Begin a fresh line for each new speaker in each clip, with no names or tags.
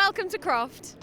welcome to Croft.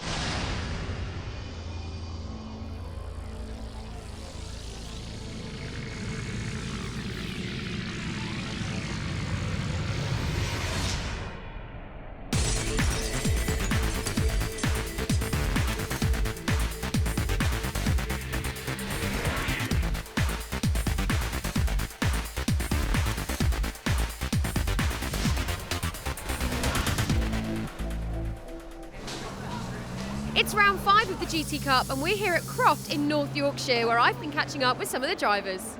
It's round 5 of the GT Cup and we're here at Croft in North Yorkshire, where I've been catching up with some of the drivers.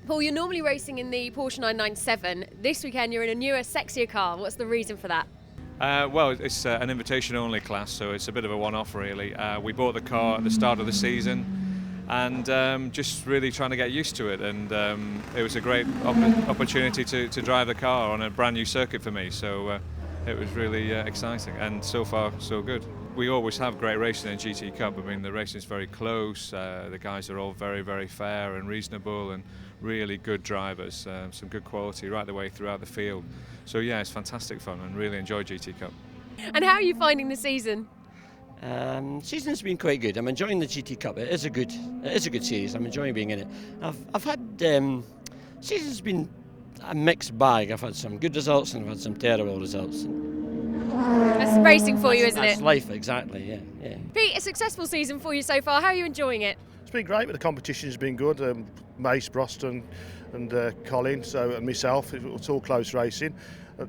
Paul, you're normally racing in the Porsche 997. This weekend you're in a newer, sexier car. What's the reason for that?
Well, it's an invitation-only class, so it's a bit of a one-off, really. We bought the car at the start of the season and just really trying to get used to it. And it was a great opportunity to drive the car on a brand new circuit for me. So it was really exciting, and so far so good. We always have great racing in GT Cup. I mean, the racing is very close. The guys are all very, very fair and reasonable, and really good drivers. Some good quality right the way throughout the field. So yeah, it's fantastic fun, and really enjoy GT Cup.
And how are you finding the season?
Season's been quite good. I'm enjoying the GT Cup. It is a good series. I'm enjoying being in it. I've had season's been a mixed bag. I've had some good results and I've had some terrible results.
That's racing for you, isn't it?
That's life, exactly. Yeah.
Pete, a successful season for you so far. How are you enjoying it?
It's been great, but the competition's been good. Mace, Broston and Colin, and myself, it's all close racing.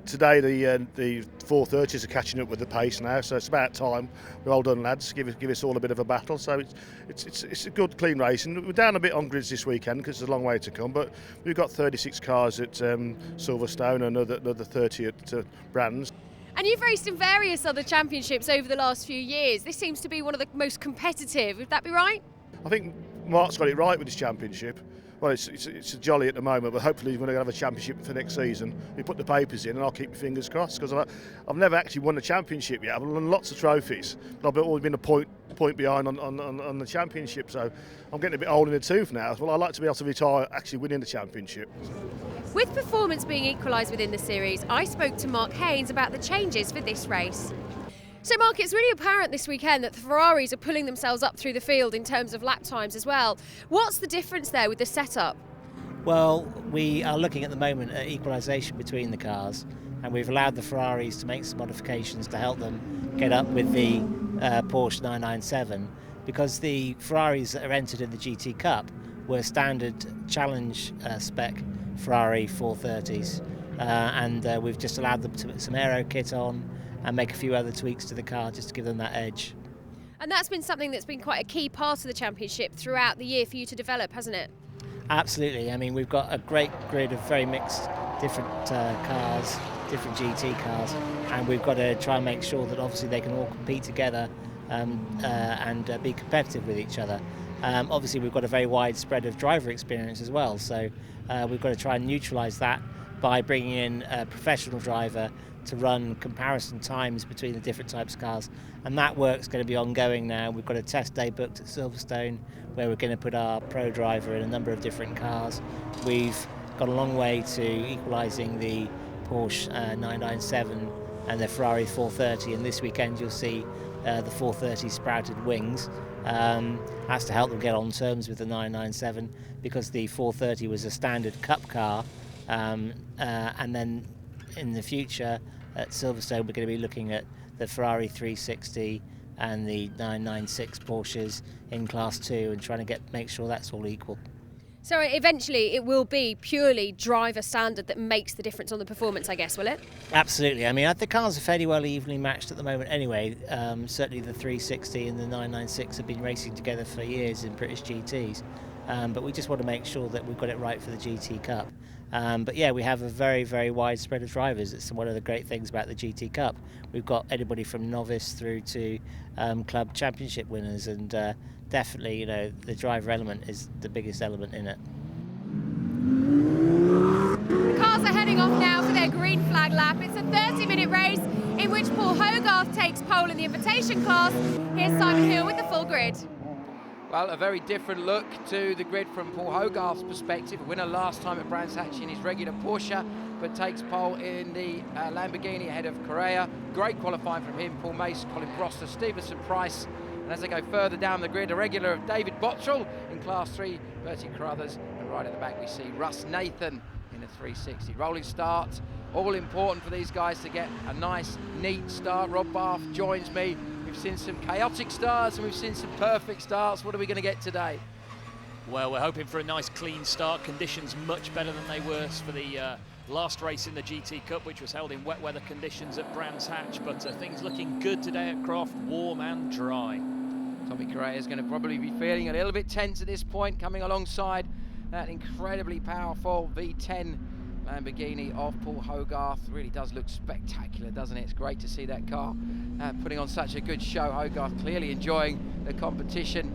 Today the 430s are catching up with the pace now, so it's about time. Well done, lads. Give us all a bit of a battle. So it's a good, clean racing. We're down a bit on grids this weekend because it's a long way to come, but we've got 36 cars at Silverstone and another 30 at Brands.
And you've raced in various other championships over the last few years. This seems to be one of the most competitive. Would that be right?
I think Mark's got it right with this championship. Well, it's a jolly at the moment, but hopefully we're going to have a championship for next season. We put the papers in and I'll keep my fingers crossed, because I've never actually won a championship yet. I've won lots of trophies, but I've always been a point behind on the championship, so I'm getting a bit old in the tooth now. Well, I'd like to be able to retire actually winning the championship.
With performance being equalised within the series, I spoke to Mark Haynes about the changes for this race. So Mark, it's really apparent this weekend that the Ferraris are pulling themselves up through the field in terms of lap times as well. What's the difference there with the setup?
Well, we are looking at the moment at equalisation between the cars, and we've allowed the Ferraris to make some modifications to help them get up with the Porsche 997, because the Ferraris that are entered in the GT Cup were standard challenge spec Ferrari 430s, and we've just allowed them to put some aero kit on and make a few other tweaks to the car just to give them that edge.
And that's been something that's been quite a key part of the championship throughout the year for you to develop, hasn't it?
Absolutely. I mean, we've got a great grid of very mixed different cars, different GT cars, and we've got to try and make sure that obviously they can all compete together and be competitive with each other. Obviously we've got a very wide spread of driver experience as well, so we've got to try and neutralise that by bringing in a professional driver to run comparison times between the different types of cars, and that work's going to be ongoing now. We've got a test day booked at Silverstone where we're going to put our pro driver in a number of different cars. We've got a long way to equalising the Porsche 997 and the Ferrari 430, and this weekend you'll see the 430 sprouted wings. That's to help them get on terms with the 997, because the 430 was a standard cup car, and then in the future at Silverstone we're going to be looking at the Ferrari 360 and the 996 Porsches in Class 2 and trying to make sure that's all equal.
So eventually it will be purely driver standard that makes the difference on the performance, I guess, will it?
Absolutely. I mean, the cars are fairly well evenly matched at the moment anyway. Certainly the 360 and the 996 have been racing together for years in British GTs. But we just want to make sure that we've got it right for the GT Cup. But yeah, we have a very, very wide spread of drivers. It's one of the great things about the GT Cup. We've got anybody from novice through to club championship winners, and definitely, you know, the driver element is the biggest element in it.
The cars are heading off now for their green flag lap. It's a 30-minute race in which Paul Hogarth takes pole in the invitation class. Here's Simon Hill with the full grid.
Well, a very different look to the grid from Paul Hogarth's perspective. A winner last time at Brands Hatch in his regular Porsche, but takes pole in the Lamborghini ahead of Correa. Great qualifying from him, Paul Mace, Colin Broster, Stevenson Price. And as they go further down the grid, a regular of David Bottrell in Class 3, Bertie Carruthers, and right at the back we see Russ Nathan in a 360. Rolling start, all important for these guys to get a nice, neat start. Rob Bath joins me. We've seen some chaotic starts and we've seen some perfect starts. What are we going to get today?
Well, we're hoping for a nice clean start. Conditions much better than they were for the last race in the GT Cup, which was held in wet weather conditions at Brands Hatch. But things looking good today at Croft, warm and dry.
Tommy Correa is going to probably be feeling a little bit tense at this point, coming alongside that incredibly powerful V10 Lamborghini of Paul Hogarth. Really does look spectacular, doesn't it? It's great to see that car putting on such a good show. Hogarth clearly enjoying the competition.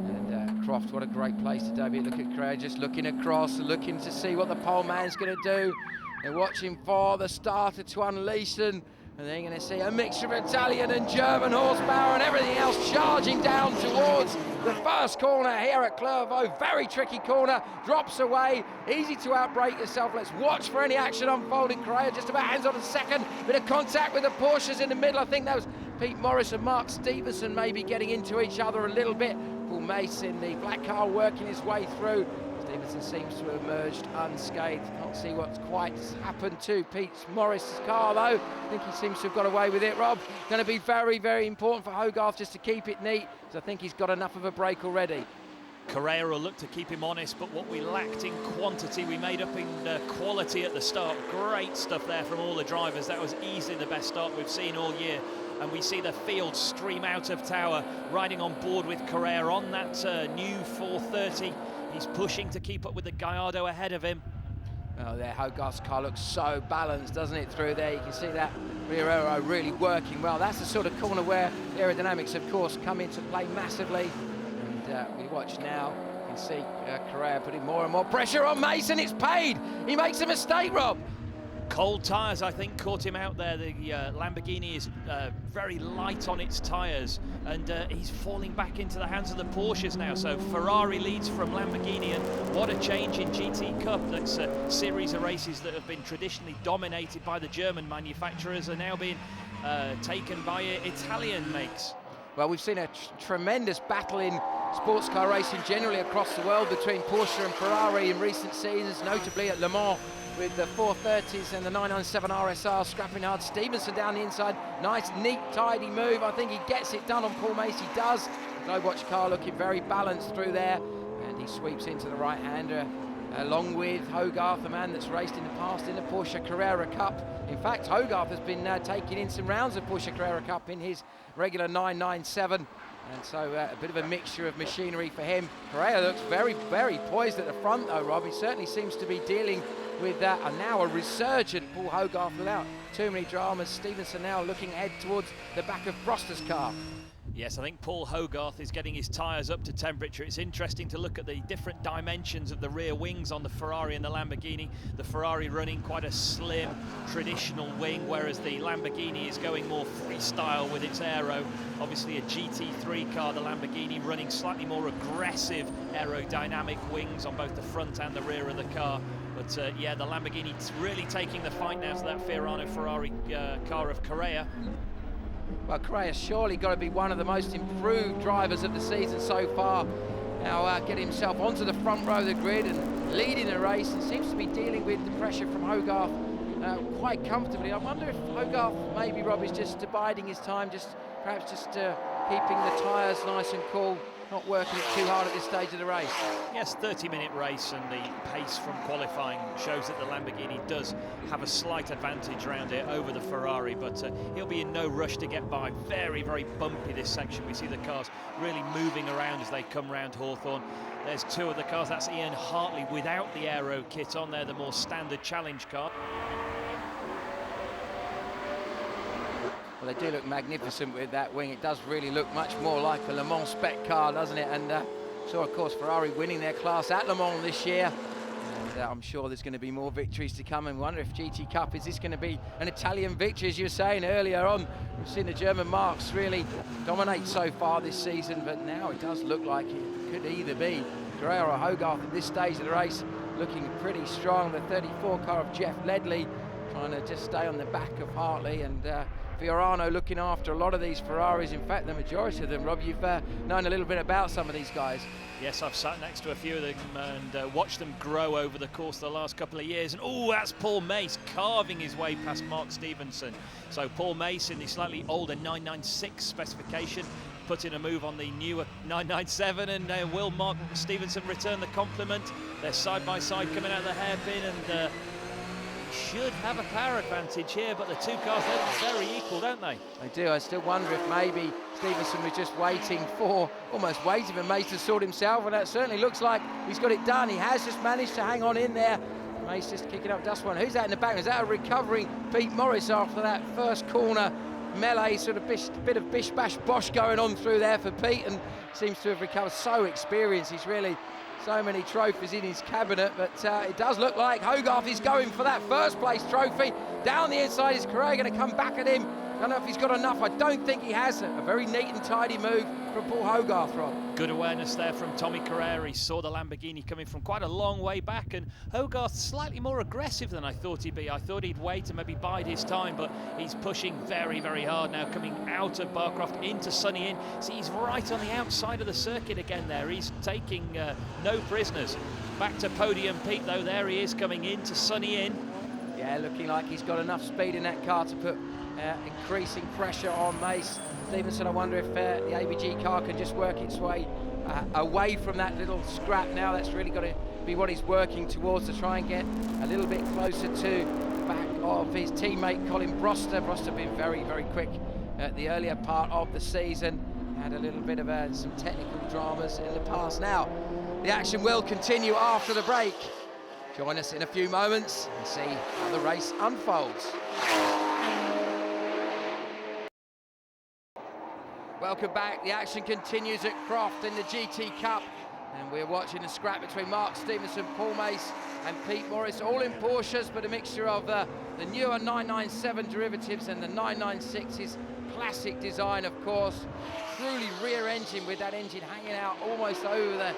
And Croft, what a great place to debut. Look at Correa just looking across, looking to see what the pole man's going to do. They're watching for the starter to unleash them. And they're going to see a mixture of Italian and German horsepower and everything else charging down towards the first corner here at Clervaux. Very tricky corner, drops away, easy to outbrake yourself. Let's watch for any action unfolding. Correa just about hands on a second, bit of contact with the Porsches in the middle. I think that was Pete Morris and Mark Stevenson maybe getting into each other a little bit. Paul Mace in the black car working his way through. Stevenson seems to have emerged unscathed. Can't see what's quite happened to Pete Morris's car though. I think he seems to have got away with it, Rob. Going to be very, very important for Hogarth just to keep it neat, because I think he's got enough of a break already.
Correa will look to keep him honest, but what we lacked in quantity, we made up in quality at the start. Great stuff there from all the drivers. That was easily the best start we've seen all year. And we see the field stream out of Tower, riding on board with Correa on that new 430. He's pushing to keep up with the Gallardo ahead of him.
Oh, there, Hogarth's car looks so balanced, doesn't it, through there? You can see that rear aero really working well. That's the sort of corner where aerodynamics, of course, come into play massively. And we watch now, you can see Correa putting more and more pressure on Mason. It's paid. He makes a mistake, Rob.
Cold tyres, I think, caught him out there. The Lamborghini is very light on its tyres, and he's falling back into the hands of the Porsches now. So Ferrari leads from Lamborghini, and what a change in GT Cup. That's a series of races that have been traditionally dominated by the German manufacturers are now being taken by Italian makes.
Well, we've seen a tremendous battle in sports car racing generally across the world between Porsche and Ferrari in recent seasons, notably at Le Mans, with the 430s and the 997 RSR scrapping hard. Stevenson down the inside, nice, neat, tidy move. I think he gets it done on Paul Mace, he does. The Globewatch car looking very balanced through there, and he sweeps into the right-hander, along with Hogarth, a man that's raced in the past in the Porsche Carrera Cup. In fact, Hogarth has been taking in some rounds of Porsche Carrera Cup in his regular 997. And so a bit of a mixture of machinery for him. Correa looks very, very poised at the front though, Rob. He certainly seems to be dealing with now a resurgent Paul Hogarth without too many dramas. Stevenson now looking ahead towards the back of Broster's car.
Yes, I think Paul Hogarth is getting his tyres up to temperature. It's interesting to look at the different dimensions of the rear wings on the Ferrari and the Lamborghini. The Ferrari running quite a slim, traditional wing, whereas the Lamborghini is going more freestyle with its aero. Obviously a GT3 car, the Lamborghini running slightly more aggressive aerodynamic wings on both the front and the rear of the car. But yeah, the Lamborghini's really taking the fight now to that Fiorano Ferrari car of Correa.
Well, Correa's surely got to be one of the most improved drivers of the season so far. Now getting himself onto the front row of the grid and leading the race, and seems to be dealing with the pressure from Hogarth quite comfortably. I wonder if Hogarth, maybe Rob, is just biding his time, perhaps just keeping the tyres nice and cool, not working it too hard at this stage of the race.
Yes, 30-minute race, and the pace from qualifying shows that the Lamborghini does have a slight advantage around it over the Ferrari, but he'll be in no rush to get by. Very, very bumpy this section. We see the cars really moving around as they come round Hawthorne. There's two of the cars. That's Ian Hartley without the aero kit on there, the more standard challenge car.
Well, they do look magnificent with that wing. It does really look much more like a Le Mans spec car, doesn't it? And so, of course, Ferrari winning their class at Le Mans this year. And I'm sure there's going to be more victories to come, and wonder if GT Cup, is this going to be an Italian victory, as you were saying earlier on? We've seen the German marks really dominate so far this season, but now it does look like it could either be Carrera or Hogarth at this stage of the race, looking pretty strong. The 34 car of Jeff Ledley trying to just stay on the back of Hartley, and Fiorano looking after a lot of these Ferraris. In fact, the majority of them. Rob, you've known a little bit about some of these guys.
Yes, I've sat next to a few of them and watched them grow over the course of the last couple of years. And oh, that's Paul Mace carving his way past Mark Stevenson. So Paul Mace in the slightly older 996 specification, putting a move on the newer 997, and will Mark Stevenson return the compliment? They're side by side coming out of the hairpin, and should have a power advantage here, but the two cars look very equal, don't they?
They do. I still wonder if maybe Stevenson was just almost waiting for Mace to sort himself, and that certainly looks like he's got it done. He has just managed to hang on in there. Mace just kicking up dust one. Who's that in the back? Is that a recovering Pete Morris after that first corner melee? Sort of bit of bish bash bosh going on through there for Pete, and seems to have recovered. So experienced. He's really so many trophies in his cabinet, but it does look like Hogarth is going for that first place trophy. Down the inside is Correa going to come back at him. I don't know if he's got enough. I don't think he has. A very neat and tidy move from Paul Hogarth, Rob.
Good awareness there from Tommy Carrera. He saw the Lamborghini coming from quite a long way back, and Hogarth slightly more aggressive than I thought he'd be. I thought he'd wait and maybe bide his time, but he's pushing very, very hard now, coming out of Barcroft into Sunny Inn. See, he's right on the outside of the circuit again there. He's taking no prisoners. Back to podium Pete, though. There he is coming into Sunny Inn.
Yeah, looking like he's got enough speed in that car to put increasing pressure on Mace Stevenson. I wonder if the ABG car can just work its way away from that little scrap now. That's really got to be what he's working towards, to try and get a little bit closer to the back of his teammate Colin Broster. Broster been very, very quick at the earlier part of the season. Had a little bit of some technical dramas in the past. Now, the action will continue after the break. Join us in a few moments and see how the race unfolds. Welcome back. The action continues at Croft in the GT Cup, and we're watching a scrap between Mark Stevenson, Paul Mace and Pete Morris, all in Porsches, but a mixture of the newer 997 derivatives and the 996's classic design, of course. Truly rear engine, with that engine hanging out almost over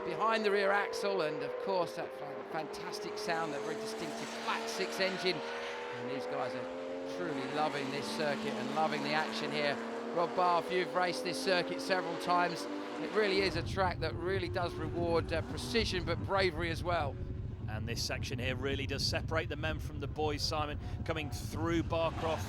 behind the rear axle, and of course that fantastic sound, that very distinctive flat six engine. And these guys are truly loving this circuit and loving the action here. Rob Barth, you've raced this circuit several times. It really is a track that really does reward precision but bravery as well.
And this section here really does separate the men from the boys, Simon. Coming through Barcroft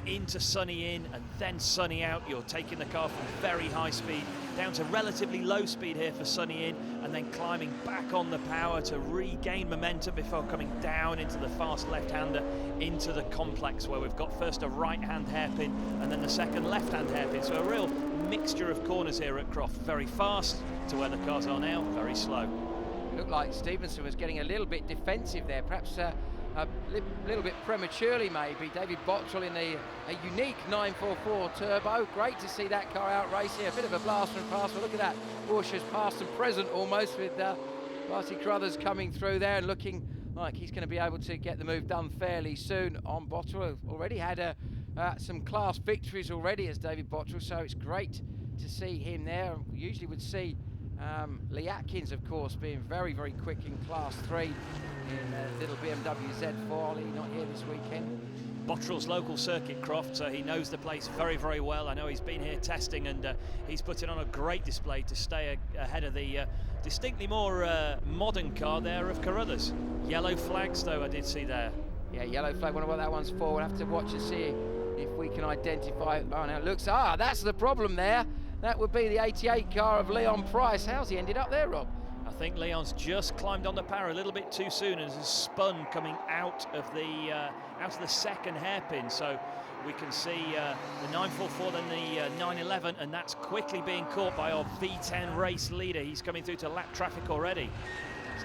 into Sunny Inn and then Sunny out. You're taking the car from very high speed down to relatively low speed here for Sunny Inn, and then climbing back on the power to regain momentum before coming down into the fast left-hander into the complex, where we've got first a right-hand hairpin and then the second left-hand hairpin. So a real mixture of corners here at Croft. Very fast to where the cars are now, very slow.
Looked like Stevenson was getting a little bit defensive there, perhaps a little bit prematurely maybe. David Bottrell in a unique 944 turbo. Great to see that car out racing. A bit of a blast from past, but look at that. Porsche's past and present almost, with Barty Crothers coming through there and looking like he's going to be able to get the move done fairly soon on Bottrell. Already had some class victories already as David Bottrell, so it's great to see him there. We usually would see Lee Atkins, of course, being very, very quick in Class 3 in little BMW Z4. Lee not here this weekend.
Bottrell's local circuit, Croft, so he knows the place very, very well. I know he's been here testing, and he's putting on a great display to stay ahead of the distinctly more modern car there of Carruthers. Yellow flags, though, I did see there.
Yeah, yellow flag. Wonder what that one's for. We'll have to watch and see if we can identify. Oh, now it looks. That's the problem there. That would be the 88 car of Leon Price. How's he ended up there, Rob?
I think Leon's just climbed on the power a little bit too soon and has spun coming out of the second hairpin. So we can see the 944, then the 911, and that's quickly being caught by our V10 race leader. He's coming through to lap traffic already.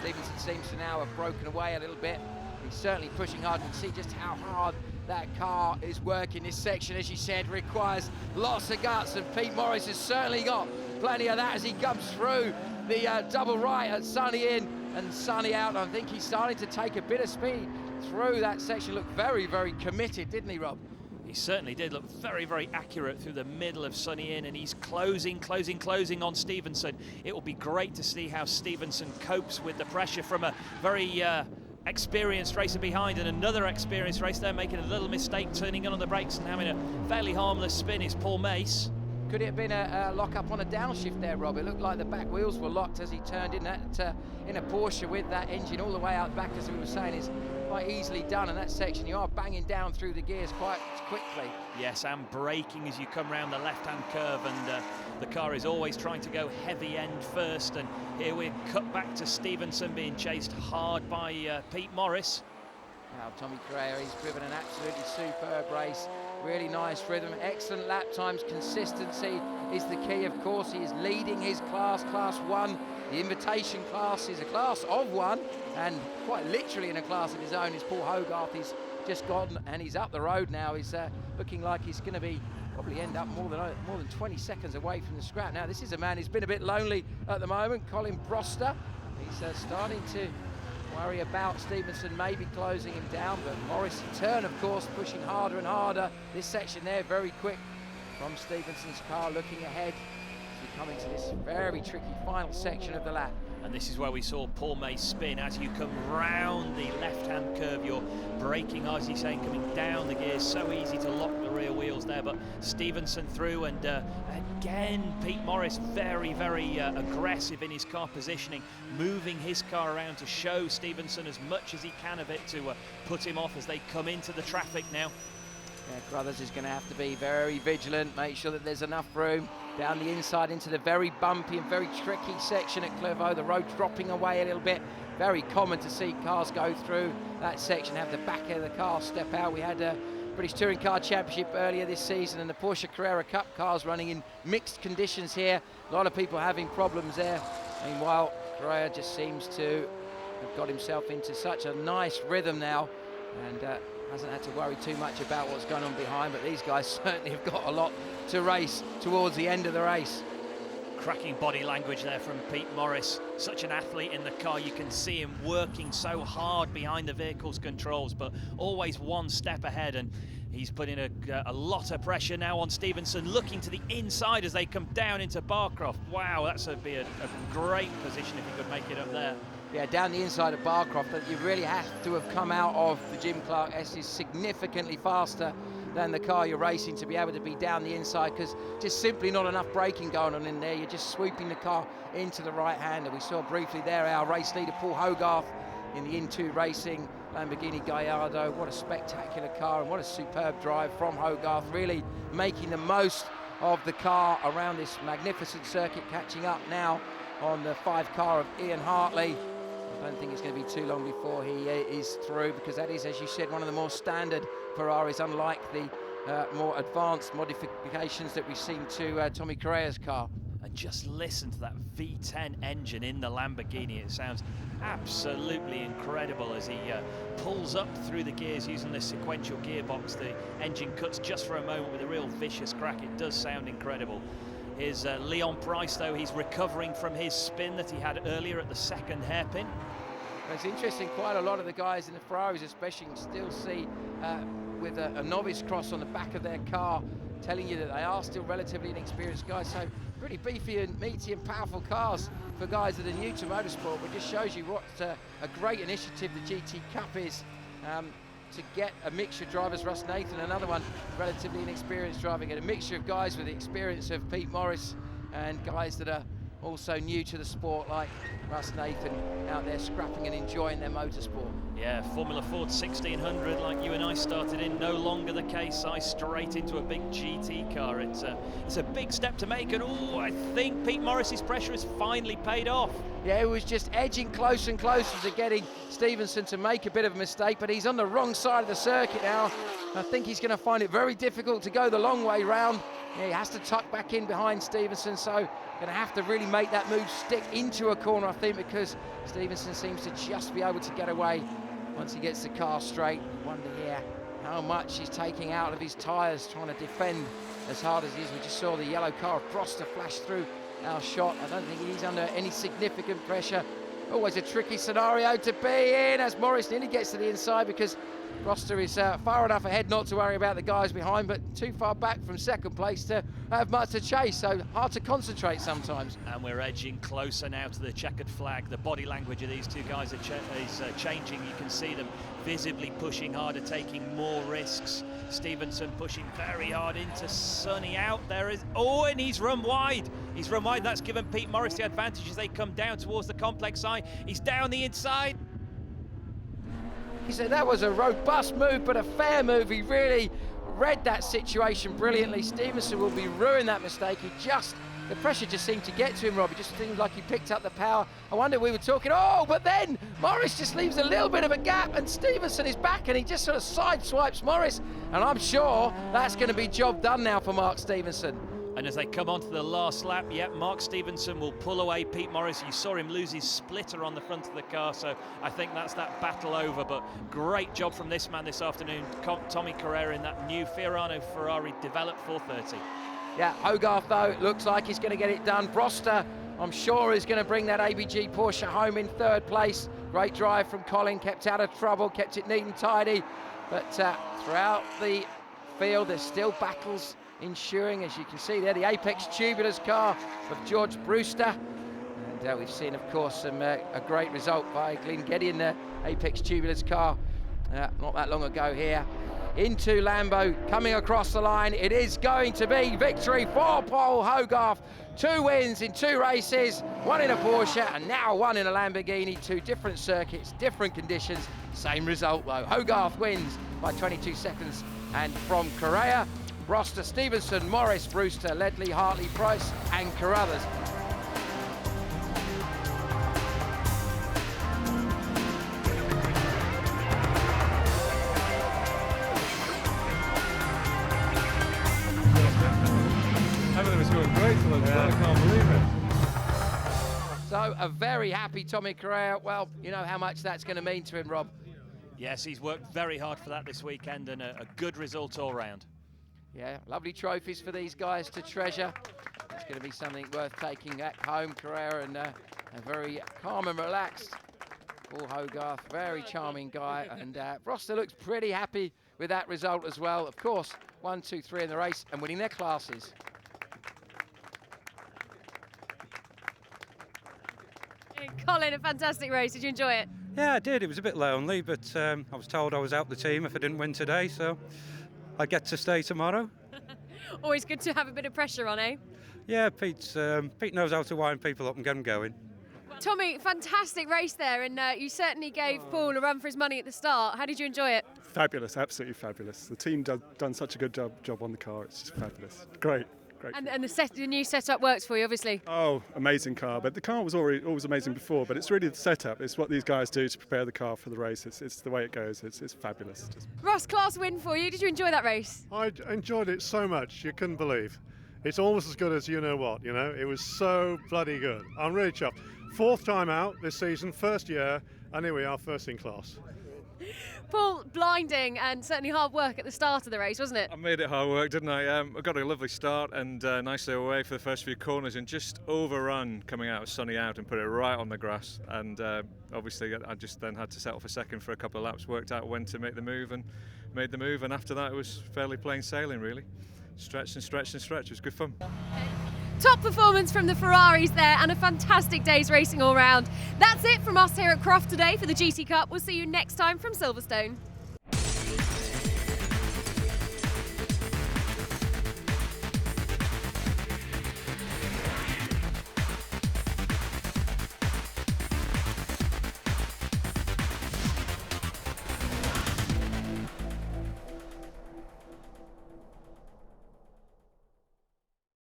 Stevenson seems to now have broken away a little bit. He's certainly pushing hard. You can see just how hard that car is working. This section, as you said, requires lots of guts, and Pete Morris has certainly got plenty of that as he comes through the double right at Sunny Inn. and sunny out. I think he's starting to take a bit of speed through that section. Looked very, very committed, didn't he, Rob?
He certainly did look very, very accurate through the middle of Sunny Inn, and he's closing on Stevenson. It will be great to see how Stevenson copes with the pressure from a very experienced racer behind, and another experienced racer there making a little mistake, turning on the brakes and having a fairly harmless spin is Paul Mace.
Could it have been a lock-up on a downshift there, Rob? It looked like the back wheels were locked as he turned in that in a Porsche with that engine all the way out back, as we were saying, is quite easily done. And that section, you are banging down through the gears quite quickly.
Yes, and braking as you come round the left-hand curve, and the car is always trying to go heavy end first. And here we're cut back to Stevenson being chased hard by Pete Morris.
Now Tommy Correa, he's driven an absolutely superb race. Really nice rhythm, excellent lap times, consistency is the key. Of course, he is leading his class, Class 1. The invitation class is a class of one, and quite literally in a class of his own is Paul Hogarth. He's just gone and he's up the road now. He's looking like he's going to be probably end up more than 20 seconds away from the scrap. Now, this is a man who's been a bit lonely at the moment, Colin Broster. He's starting to worry about Stevenson maybe closing him down, but Morris in turn, of course, pushing harder and harder. This section there very quick from Stevenson's car, looking ahead as we come into this very tricky final section of the lap.
And this is where we saw Paul May spin. As you come round the left-hand curve, you're braking, as you're saying, coming down the gears. So easy to lock the rear wheels there, but Stevenson through, and again, Pete Morris very, very aggressive in his car positioning, moving his car around to show Stevenson as much as he can of it to put him off as they come into the traffic now.
Yeah, Crothers is going to have to be very vigilant, make sure that there's enough room down the inside into the very bumpy and very tricky section at Clervaux. The road dropping away a little bit. Very common to see cars go through that section, have the back of the car step out. We had a British Touring Car Championship earlier this season, and the Porsche Carrera Cup cars running in mixed conditions here. A lot of people having problems there. Meanwhile, Carrera just seems to have got himself into such a nice rhythm now, and hasn't had to worry too much about what's going on behind, but these guys certainly have got a lot to race towards the end of the race.
Cracking body language there from Pete Morris. Such an athlete in the car. You can see him working so hard behind the vehicle's controls, but always one step ahead, and he's putting a lot of pressure now on Stevenson, looking to the inside as they come down into Barcroft. Wow, that's be a great position if he could make it up there.
Yeah, down the inside of Barcroft, that you really have to have come out of the Jim Clark S is significantly faster than the car you're racing to be able to be down the inside, because just simply not enough braking going on in there. You're just swooping the car into the right hander. We saw briefly there our race leader Paul Hogarth in the In2 Racing Lamborghini Gallardo. What a spectacular car and what a superb drive from Hogarth, really making the most of the car around this magnificent circuit, catching up now on the 5 car of Ian Hartley. I don't think it's going to be too long before he is through, because that is, as you said, one of the more standard Ferraris, unlike the more advanced modifications that we've seen to Tommy Correa's car.
And just listen to that V10 engine in the Lamborghini. It sounds absolutely incredible as he pulls up through the gears using this sequential gearbox. The engine cuts just for a moment with a real vicious crack. It does sound incredible. Here's Leon Price, though. He's recovering from his spin that he had earlier at the second hairpin.
It's interesting, quite a lot of the guys in the Ferraris especially can still see with a novice cross on the back of their car, telling you that they are still relatively inexperienced guys. So pretty beefy and meaty and powerful cars for guys that are new to motorsport, but just shows you what a great initiative the GT Cup is. To get a mixture of drivers, Russ Nathan, another one relatively inexperienced driving, and a mixture of guys with the experience of Pete Morris and guys that are also new to the sport like Russ Nathan, out there scrapping and enjoying their motorsport.
Yeah, Formula Ford 1600 like you and I started in, no longer the case. I straight into a big GT car. It's a big step to make, and I think Pete Morris's pressure has finally paid off.
Yeah, it was just edging closer and closer to getting Stevenson to make a bit of a mistake, but he's on the wrong side of the circuit now. I think he's going to find it very difficult to go the long way round. Yeah, he has to tuck back in behind Stevenson, so going to have to really make that move stick into a corner, I think, because Stevenson seems to just be able to get away once he gets the car straight. You wonder here how much he's taking out of his tyres, trying to defend as hard as he is. We just saw the yellow car of Broster flash through our shot. I don't think he's under any significant pressure. Always a tricky scenario to be in as Morris nearly gets to the inside because Roster is far enough ahead not to worry about the guys behind, but too far back from second place to have much to chase, so hard to concentrate sometimes.
And we're edging closer now to the checkered flag. The body language of these two guys is changing. You can see them visibly pushing harder, taking more risks. Stevenson pushing very hard into Sonny out. There is, oh, and he's run wide. He's run wide. That's given Pete Morris the advantage as they come down towards the complex side. He's down the inside.
He said that was a robust move, but a fair move. He really read that situation brilliantly. Stevenson will be ruining that mistake. The pressure just seemed to get to him, Rob. It just seemed like he picked up the power. I wonder, we were talking, oh, but then Morris just leaves a little bit of a gap and Stevenson is back and he just sort of sideswipes Morris. And I'm sure that's going to be job done now for Mark Stevenson.
And as they come onto the last lap, Mark Stevenson will pull away Pete Morris. You saw him lose his splitter on the front of the car, so I think that's that battle over. But great job from this man this afternoon, Tommy Carrera, in that new Fiorano Ferrari developed 430.
Yeah, Hogarth, though, looks like he's going to get it done. Broster, I'm sure, is going to bring that ABG Porsche home in third place. Great drive from Colin, kept out of trouble, kept it neat and tidy. But throughout the field, there's still battles ensuing, as you can see there, the Apex Tubulars car of George Brewster. And we've seen, of course, a great result by Glyn Geddy in the Apex Tubulars car not that long ago here. Into Lambo, coming across the line. It is going to be victory for Paul Hogarth. 2 wins in 2 races, 1 in a Porsche and now 1 in a Lamborghini. 2 different circuits, different conditions, same result though. Hogarth wins by 22 seconds, and from Correa, Broster, Stevenson, Morris, Brewster, Ledley, Hartley, Price and Carruthers.
Everything was going great till I can't believe it.
So a very happy Tommy Correa. Well, you know how much that's going to mean to him, Rob.
Yes, he's worked very hard for that this weekend, and a good result all round.
Yeah, lovely trophies for these guys to treasure. It's going to be something worth taking at home. Carrera and a very calm and relaxed Paul Hogarth, very charming guy, and Broster looks pretty happy with that result as well. Of course, 1, 2, 3 in the race and winning their classes.
Colin, a fantastic race. Did you enjoy it?
Yeah, I did. It was a bit lonely, but I was told I was out the team if I didn't win today, so I get to stay tomorrow.
Always good to have a bit of pressure on, eh?
Yeah, Pete knows how to wind people up and get them going.
Tommy, fantastic race there, and you certainly gave Paul a run for his money at the start. How did you enjoy it?
Fabulous, absolutely fabulous. The team done such a good job on the car. It's just fabulous. Great.
And the new setup works for you, obviously.
Oh, amazing car. But the car was always amazing before, but it's really the setup. It's what these guys do to prepare the car for the race. It's the way it goes. It's fabulous.
Ross, class win for you. Did you enjoy that race?
I enjoyed it so much, you couldn't believe. It's almost as good as you know what, It was so bloody good. I'm really chuffed. 4th time out this season, 1st year, and here we are, 1st in class.
Paul, blinding and certainly hard work at the start of the race, wasn't it?
I made it hard work, didn't I? I got a lovely start and nicely away for the first few corners and just overrun coming out of Sunny out and put it right on the grass. And obviously I just then had to settle for second for a couple of laps, worked out when to make the move and made the move. And after that it was fairly plain sailing, really. Stretch and stretch and stretch. It was good fun.
Top performance from the Ferraris there and a fantastic day's racing all round. That's it from us here at Croft today for the GT Cup. We'll see you next time from Silverstone.